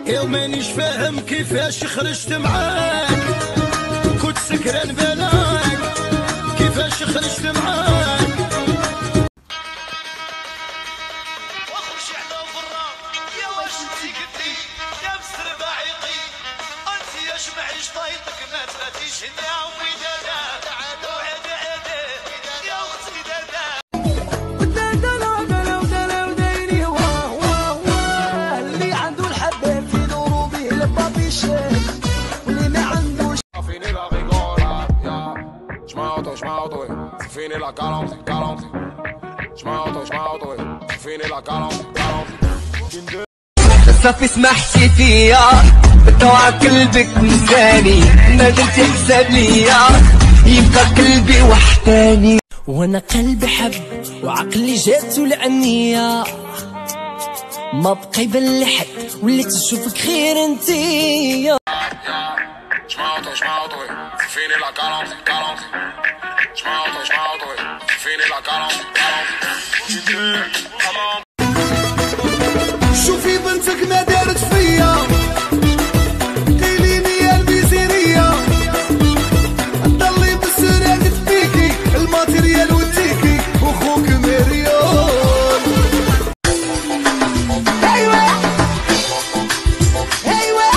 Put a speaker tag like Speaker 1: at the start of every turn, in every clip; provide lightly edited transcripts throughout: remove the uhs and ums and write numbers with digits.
Speaker 1: يوم مانيش فاهم كيفاش خرجت معاك، كنت سكران بلاك كيفاش خرجت معاك.
Speaker 2: واخرج على برا يا واش انتي قدي يا بسر باعيقي انت يا جمعيش طايطك ما تغاديش هنا عمي دادا وعدا عدا يا اختي دادا
Speaker 3: ودايني واه واه واه اللي عنده الحباب في نورو به البابي شاف واللي ما عندوش
Speaker 4: Fini la rigola, yeah. J'm'auto, fini la galanterie. J'm'auto, fini la galanterie.
Speaker 3: صافي سمحتي فيا بطوع قلبك نساني ما درتي حساب ليا يبقى قلبي وحداني وانا قلبي حب وعقلي جاتو العنية ما بقى يبان لي حد وليت نشوفك غير انتيا
Speaker 4: J'm'auto, fini la galanterie. J'm'auto, fini la galanterie.
Speaker 3: شوفي بنتك ما دارت فيا قيليني يا الميزيرية ضلي بالسراد فيكي الماتريال والتيكي وخوك مريون. ايوا ايوا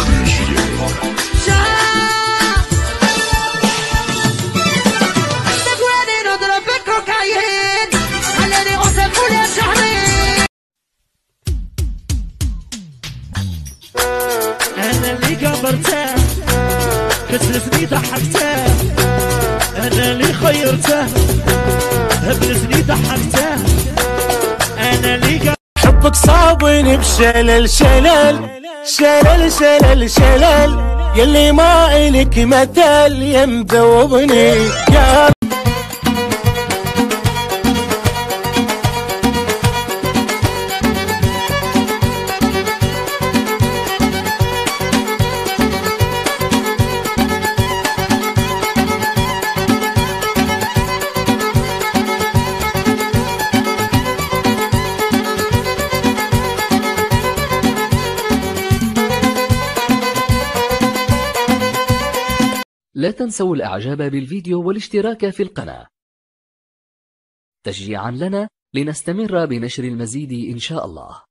Speaker 3: تقواني نضرب بالكوكايين خلاني غصب ولا شهرين.
Speaker 5: أنا اللي كبرته كسلتني ضحكته أنا اللي خيرته هبلتني ضحكته أنا اللي حبك صابني بشلل شلل يلي ما إلك مثل يمذوبني يا
Speaker 6: لا تنسوا الإعجاب بالفيديو والاشتراك في القناة تشجيعا لنا لنستمر بنشر المزيد إن شاء الله.